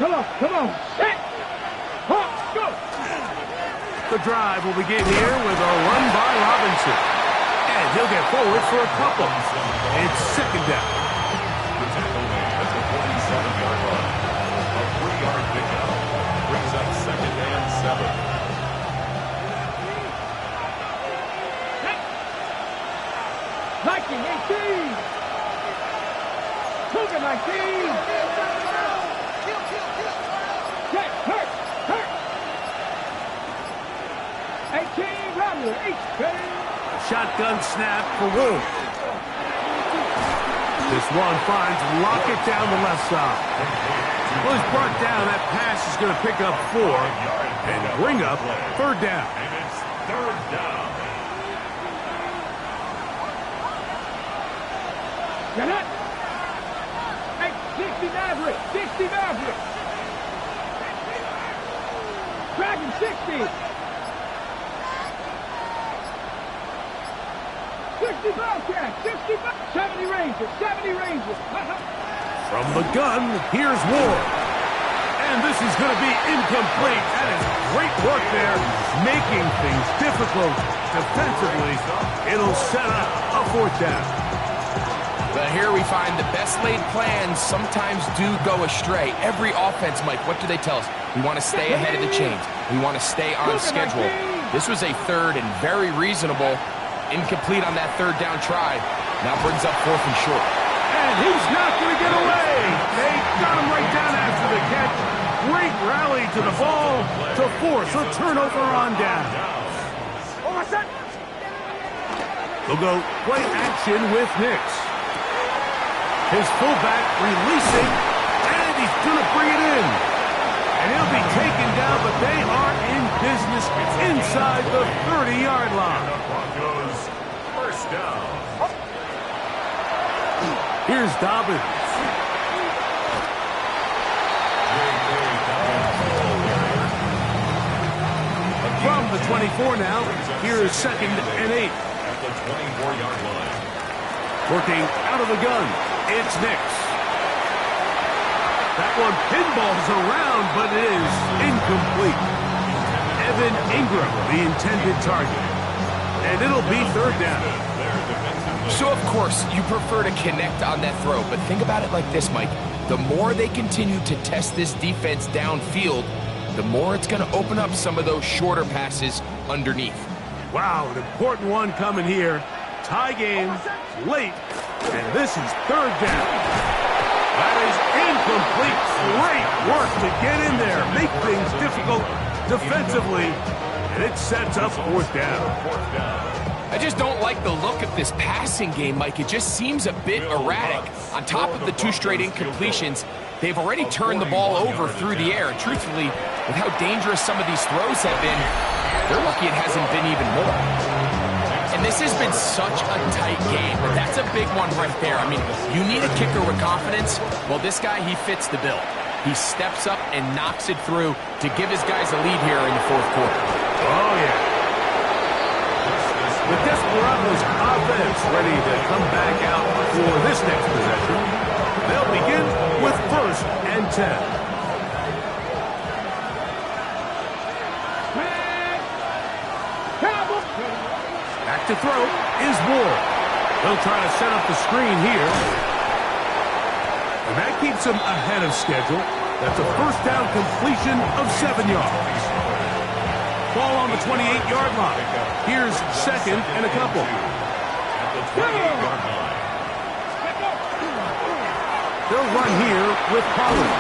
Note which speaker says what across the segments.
Speaker 1: Come on. Set. Go.
Speaker 2: The drive will begin here with a run by Robinson. And he'll get forward for a couple. It's second down.
Speaker 3: The tackle made at the 47-yard line. A 3-yard pickup brings up second and 7.
Speaker 1: Viking 18. Cougar 19. Get hurt. 18, Romney, 18.
Speaker 2: Shotgun snap for Wolf. This one finds Lockett down the left side. Well, he's brought down. That pass is going to pick up 4 and bring up third down.
Speaker 3: And it's third down.
Speaker 1: Get it. 60 Maverick. 60 Maverick. Dragon 60. 60 Bobcat. 60 70 Rangers. 70 Rangers.
Speaker 2: From the gun, here's Ward. And this is going to be incomplete. That is great work there, making things difficult defensively. It'll set up a fourth down.
Speaker 4: But here we find the best laid plans sometimes do go astray. Every offense, Mike, what do they tell us? We want to stay ahead of the chains. We want to stay on schedule. This was a third and very reasonable. Incomplete on that third down try. Now brings up fourth and short.
Speaker 2: And he's not going to get away. They got him right down after the catch. Great rally to the ball to force a turnover on down. They'll go play action with Nix. His fullback releasing, and he's going to bring it in. And he'll be taken down, but they are in business inside the 30-yard line.
Speaker 3: Broncos first down.
Speaker 2: Here's Dobbins. From the 24 now, here's second and 8.
Speaker 3: At the 24-yard line.
Speaker 2: Working out of the gun, it's Nix. That one pinballs around, but it is incomplete. Evan Ingram, the intended target. And it'll be third down.
Speaker 4: So, of course, you prefer to connect on that throw, but think about it like this, Mike. The more they continue to test this defense downfield, the more it's going to open up some of those shorter passes underneath.
Speaker 2: Wow, an important one coming here. Tie game, late, and this is third down. That is incomplete. Great work to get in there, make things difficult defensively, and it sets up fourth down.
Speaker 4: I just don't like the look of this passing game, Mike. It just seems a bit erratic. On top of the 2 straight incompletions, they've already turned the ball over through the air. And truthfully, with how dangerous some of these throws have been, they're lucky it hasn't been even more. And this has been such a tight game, but that's a big one right there. I mean, you need a kicker with confidence. Well, this guy, he fits the bill. He steps up and knocks it through to give his guys a lead here in the fourth quarter.
Speaker 2: Oh, yeah. The Desperados offense ready to come back out for this next possession. They'll begin with first and 10. Back to throw is Ward. They'll try to set up the screen here. And that keeps them ahead of schedule. That's a first down completion of 7 yards. Ball on the 28-yard line. Here's second and a couple. They'll run here with Pollard.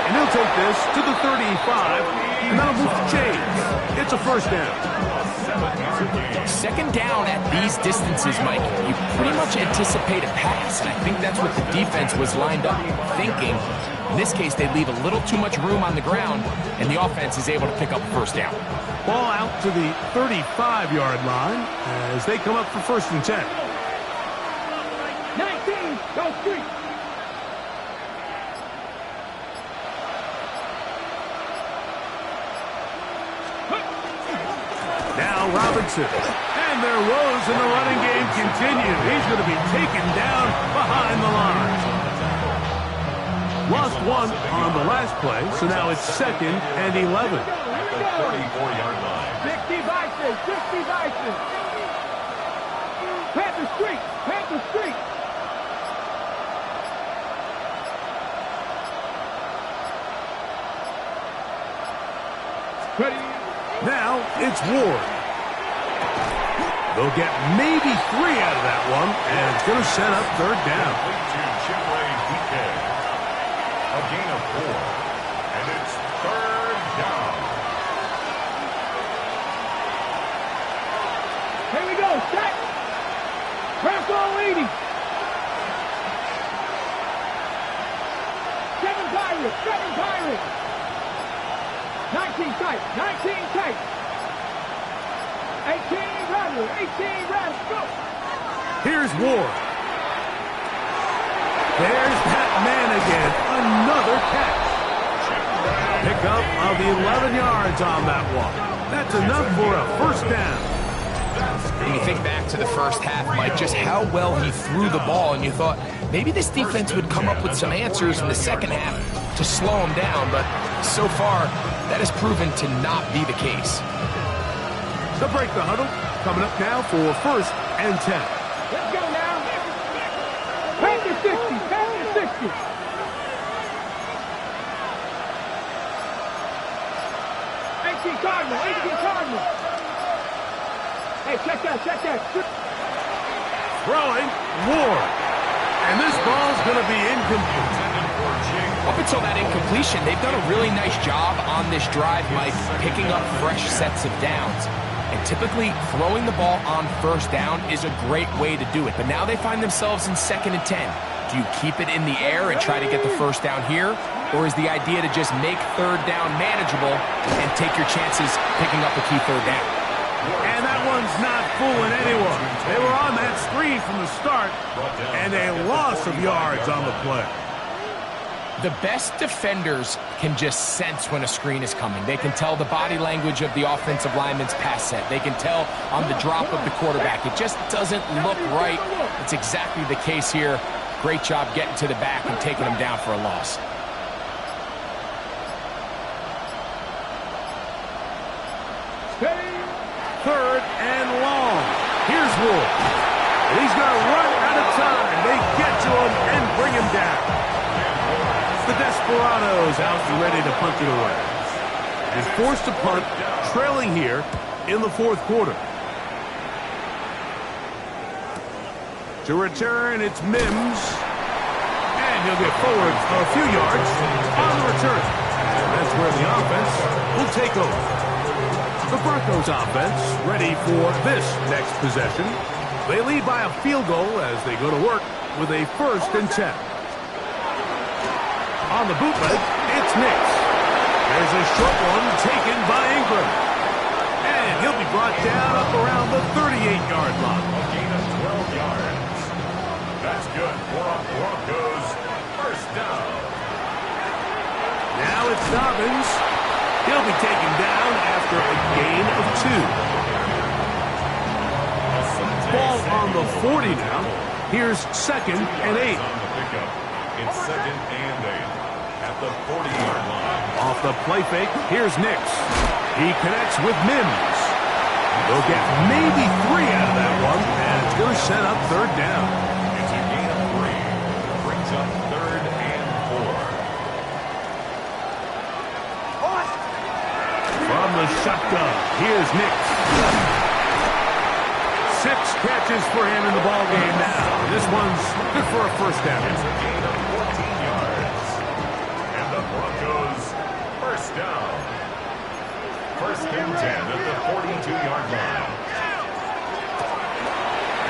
Speaker 2: And he'll take this to the 35. And that'll move the chains. It's a first down.
Speaker 4: Second down at these distances, Mike, you pretty much anticipate a pass. And I think that's what the defense was lined up thinking. In this case, they leave a little too much room on the ground, and the offense is able to pick up a first down.
Speaker 2: Ball out to the 35-yard line as they come up for first and 10.
Speaker 1: 19, go 3.
Speaker 2: Now Robinson. And their woes in the running game continue. He's going to be taken down behind the line. Lost one on the last play, so now it's 2nd and 11.
Speaker 3: At the 34-yard line.
Speaker 1: 60 Vices, 60 Vices. Panther Street, Panther Street. Ready.
Speaker 2: Now it's Ward. They'll get maybe 3 out of that one, and it's going to set up 3rd down.
Speaker 3: A gain of 4, and it's 3rd down.
Speaker 1: Here we go, set. Press all 80. 7 Pirates, 7 Pirates. 19 tight, 19 tight. 18 Rattler, 18 Rattler, go.
Speaker 2: Here's Ward. There's that man again. Another catch. Pickup of 11 yards on that one. That's enough for a 1st down.
Speaker 4: When you think back to the first half, Mike, just how well he threw the ball, and you thought maybe this defense would come up with some answers in the second half to slow him down, but so far, that has proven to not be the case.
Speaker 2: They'll break the huddle. Coming up now for 1st and 10.
Speaker 1: Let's go now. Panther 60, Panther 60. 18 Cardinal, 18 Cardinal. Hey, check that, check that.
Speaker 2: Throwing, Ward. And this ball's going to be incomplete.
Speaker 4: Up until that incompletion, they've done a really nice job on this drive, Mike, picking up fresh sets of downs. And typically, throwing the ball on 1st down is a great way to do it. But now they find themselves in 2nd and 10. Do you keep it in the air and try to get the 1st down here? Or is the idea to just make 3rd down manageable and take your chances picking up a key 3rd down?
Speaker 2: And that one's not fooling anyone. They were on that screen from the start, and a loss of yards on the play.
Speaker 4: The best defenders can just sense when a screen is coming. They can tell the body language of the offensive lineman's pass set. They can tell on the drop of the quarterback. It just doesn't look right. It's exactly the case here. Great job getting to the back and taking him down for a loss.
Speaker 2: Third and long. Here's Wolf. He's going to run out of time. They get to him and bring him down. The Desperados out and ready to punt it away. Is forced to punt, trailing here in the 4th quarter. To return, it's Mims. And he'll get forward a few yards on the return. That's where the offense will take over. The Broncos offense ready for this next possession. They lead by a field goal as they go to work with a 1st and 10. On the bootleg, it's Nix. There's a short one taken by Ingram. And he'll be brought down up around the 38-yard line.
Speaker 3: A gain of 12 yards. That's good for a Broncos 1st down.
Speaker 2: Now it's Dobbins. He'll be taken down after a gain of 2. Ball on the 40 now. Here's 2nd and 8.
Speaker 3: It's 2nd and 8 at the 40-yard line.
Speaker 2: Off the play fake, here's Nix. He connects with Mims. They'll get maybe 3 out of that one, and it's going to set up 3rd down.
Speaker 3: It's a gain of 3. Brings up 3rd and 4.
Speaker 2: From the shotgun, here's Nix. 6 catches for him in the ball game now. This one's good for a 1st down.
Speaker 3: It's a gain of 14 yards. And the Broncos 1st down. 1st and 10 at the 42-yard line.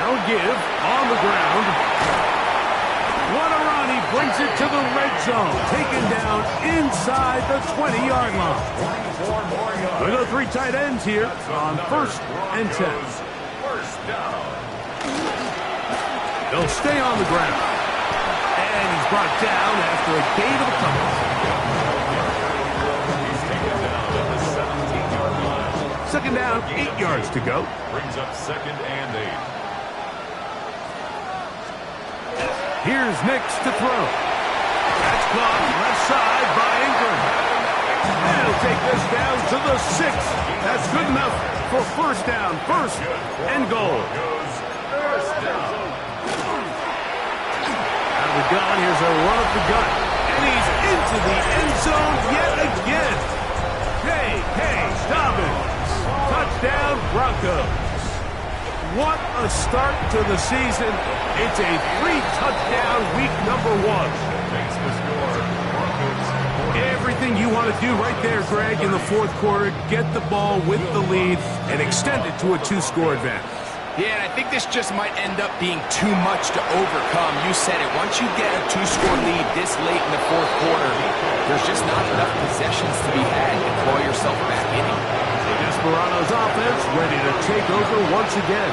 Speaker 2: Now give on the ground. What a run. He brings it to the red zone. Taken down inside the 20-yard line.
Speaker 3: 4 more yards.
Speaker 2: We go 3 tight ends here on 1st and 10.
Speaker 3: 1st down.
Speaker 2: They'll stay on the ground. And he's brought down after a gain of a couple.
Speaker 3: He's taken down at the 17-yard line.
Speaker 2: 2nd down, 8 yards to go.
Speaker 3: Brings up 2nd and 8.
Speaker 2: Here's Nix to throw. That's caught left side by Ingram. And he'll take this down to the 6. That's good enough for first down, first and goal. Out of the gun, here's a run up the gut. And he's into the end zone yet again. J.K. Dobbins. Touchdown, Broncos. What a start to the season. It's a 3-touchdown week number 1. Everything you want to do right there, Greg, in the fourth quarter. Get the ball with the lead and extend it to a 2-score advantage.
Speaker 4: Yeah, and I think this just might end up being too much to overcome. You said it. Once you get a 2-score lead this late in the fourth quarter, there's just not enough possessions to be had to claw yourself back in it.
Speaker 2: Desperado's offense ready to take over once again.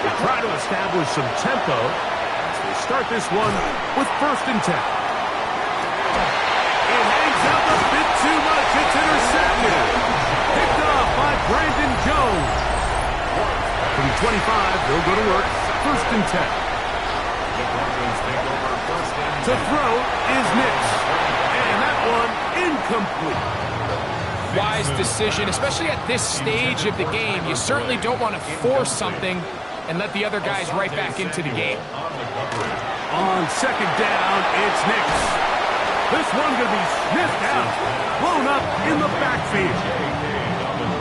Speaker 2: They try to establish some tempo as they start this one with first and 10. It hangs out a bit too much. It's intercepted. Picked off by Brandon Jones. From 25, they'll go to work. First and 10. To throw is Nix. And that one incomplete.
Speaker 4: Wise decision, especially at this stage of the game. You certainly don't want to force something and let the other guys right back into the game.
Speaker 2: On second down, it's Nix. This one going to be sniffed out, blown up in the backfield.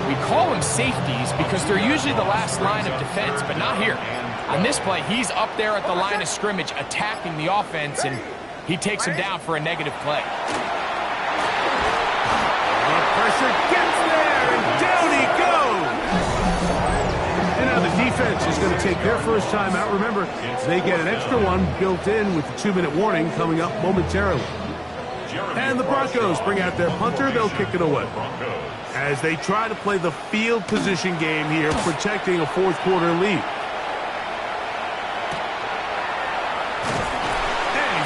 Speaker 4: We call them safeties because they're usually the last line of defense, but not here. On this play, he's up there at the line of scrimmage attacking the offense, and he takes him down for a negative play.
Speaker 2: Pressure gets there, and down he goes. And now the defense is going to take their first time out. Remember, they get an extra one built in with the 2-minute warning coming up momentarily. And the Broncos bring out their punter. They'll kick it away. As they try to play the field position game here, protecting a fourth quarter lead.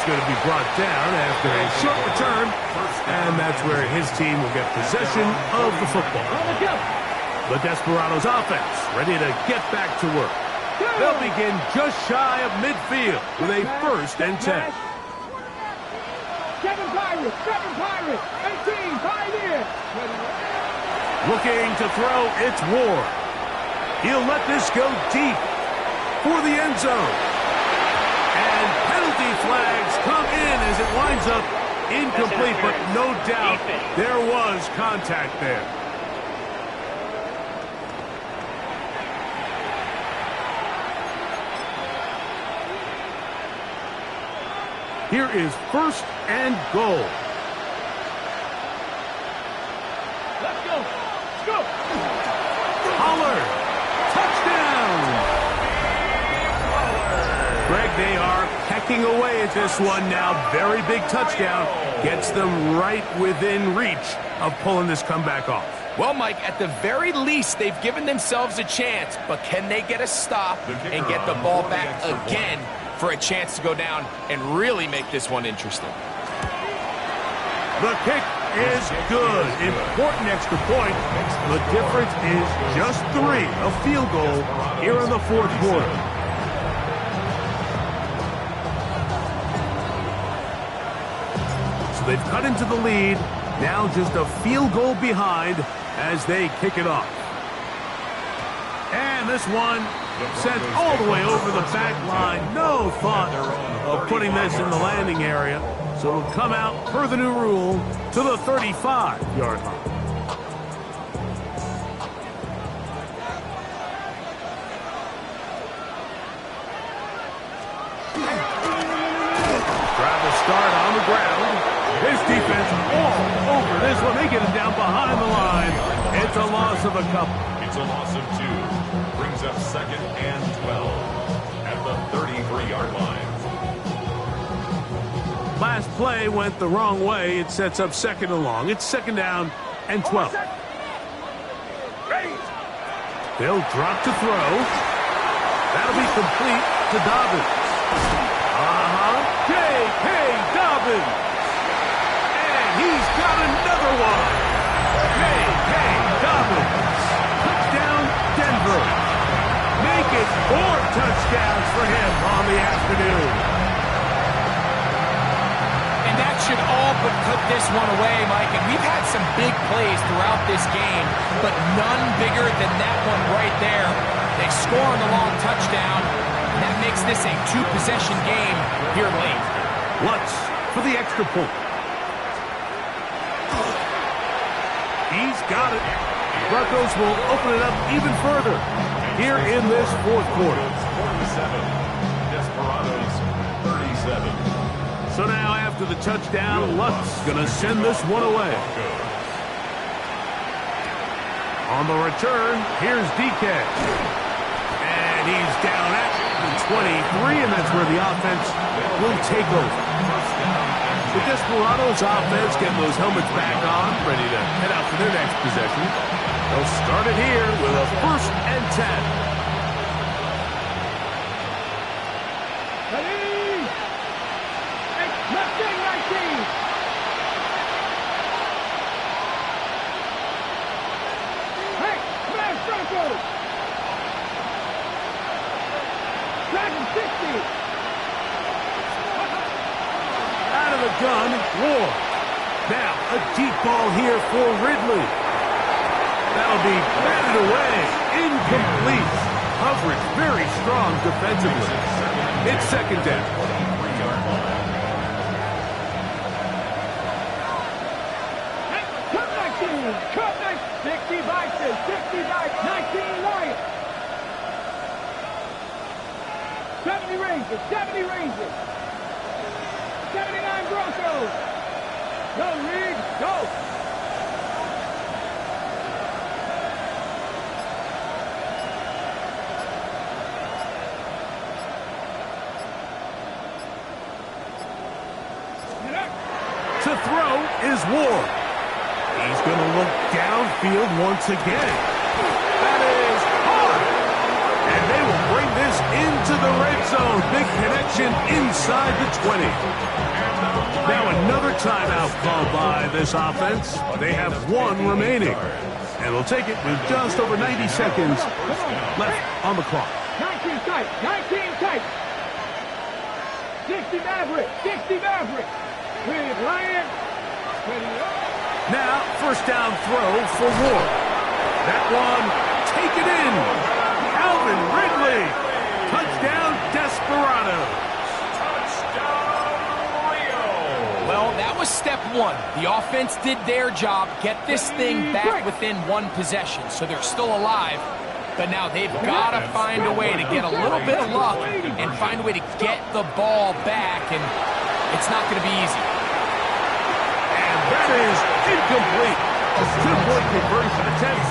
Speaker 2: Going to be brought down after a short return, and that's where his team will get possession of the football. The Desperados offense ready to get back to work. They'll begin just shy of midfield with a first and 10.
Speaker 1: 7 Pirates, 18, Pioneers.
Speaker 2: Looking to throw, it's Ward. He'll let this go deep for the end zone. And penalty flags come in as it winds up incomplete, but no doubt there was contact there. Here is first and goal.
Speaker 1: Let's go. Let's go.
Speaker 2: Pollard. Touchdown. Greg, they are pecking away at this one now. Very big touchdown. Gets them right within reach of pulling this comeback off.
Speaker 4: Well, Mike, at the very least, they've given themselves a chance, but can they get a stop and get the ball back again for a chance to go down and really make this one interesting?
Speaker 2: The kick is good. Important extra point. The difference is just 3, a field goal here in the fourth quarter. So they've cut into the lead. Now just a field goal behind as they kick it off. And this one sent all the way over the back line. No thought of putting this in the landing area. So it'll come out, per the new rule, to the 35-yard line. Drive will start on the ground. His defense all over this one. They get him down behind the line. It's a loss of a couple.
Speaker 3: It's a loss of 2. Brings up second and 12 at the 33-yard line.
Speaker 2: Last play went the wrong way. It sets up second and long. It's second down and 12. They'll drop to throw. That'll be complete to Dobbins. J.K. Dobbins. And he's got another one. J.K. Dobbins. Touchdown, Denver. Make it 4 touchdowns for him on the afternoon.
Speaker 4: should all but put this one away, Mike. And we've had some big plays throughout this game, but none bigger than that one right there. They score on the long touchdown, and that makes this a two-possession game here late.
Speaker 2: Lutz for the extra point. He's got it. Broncos will open it up even further here in this fourth quarter.
Speaker 3: 47. Desperados 37.
Speaker 2: So now after the touchdown, Lutz going to send this one away. On the return, here's DK. And he's down at the 23, and that's where the offense will take over. The Desperados offense getting those helmets back on, ready to head out for their next possession. They'll start it here with a 1st and 10. Out of the gun, Ward. Now, a deep ball here for Ridley. That'll be batted away. Incomplete. Coverage very strong defensively. It's 2nd down.
Speaker 1: Cut 60 Vikings, 60 Vikings, 19 Lions. 70 Rangers, 70 Rangers. 79 Broncos. Go, Reed, go.
Speaker 2: To throw is Ward. He's going to look downfield once again. That is hard. And they will bring this into the red zone. Big connection inside the 20. Now another timeout called by this offense. They have one remaining. And they'll take it with just over 90 seconds left on the clock.
Speaker 1: 19 tight, 19 tight. 60 Maverick, 60 Maverick. With Ryan. Ready up.
Speaker 2: Now, 1st down throw for Ward. That one taken in. Alvin Ridley. Touchdown, Desperados.
Speaker 3: Touchdown, Rio.
Speaker 4: Well, that was step one. The offense did their job, get this thing back within one possession, so they're still alive. But now they've got to find a way to get a little bit of luck and find a way to get the ball back, and it's not going to be easy.
Speaker 2: That is incomplete. A 2-point conversion attempt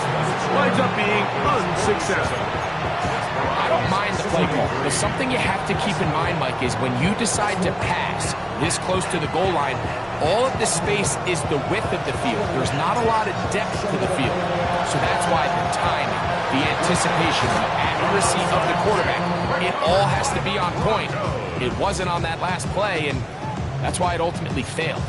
Speaker 2: winds up being unsuccessful.
Speaker 4: I don't mind the play call, but something you have to keep in mind, Mike, is when you decide to pass this close to the goal line, all of the space is the width of the field. There's not a lot of depth to the field. So that's why the timing, the anticipation, the accuracy of the quarterback, it all has to be on point. It wasn't on that last play, and that's why it ultimately failed.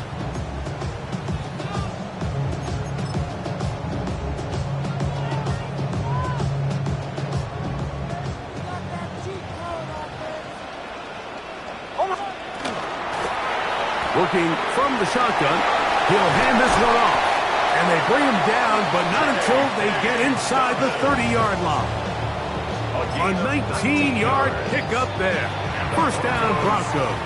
Speaker 2: Working from the shotgun, he'll hand this one off. And they bring him down, but not until they get inside the 30-yard line. A 19-yard pickup there. 1st down, Broncos.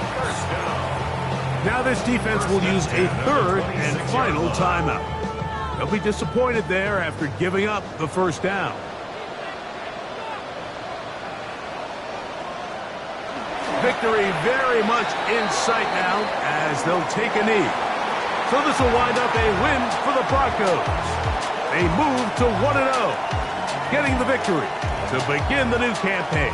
Speaker 2: Now this defense will use a 3rd and final timeout. They'll be disappointed there after giving up the 1st down. Victory very much in sight now as they'll take a knee. So this will wind up a win for the Broncos. They move to 1-0, getting the victory to begin the new campaign.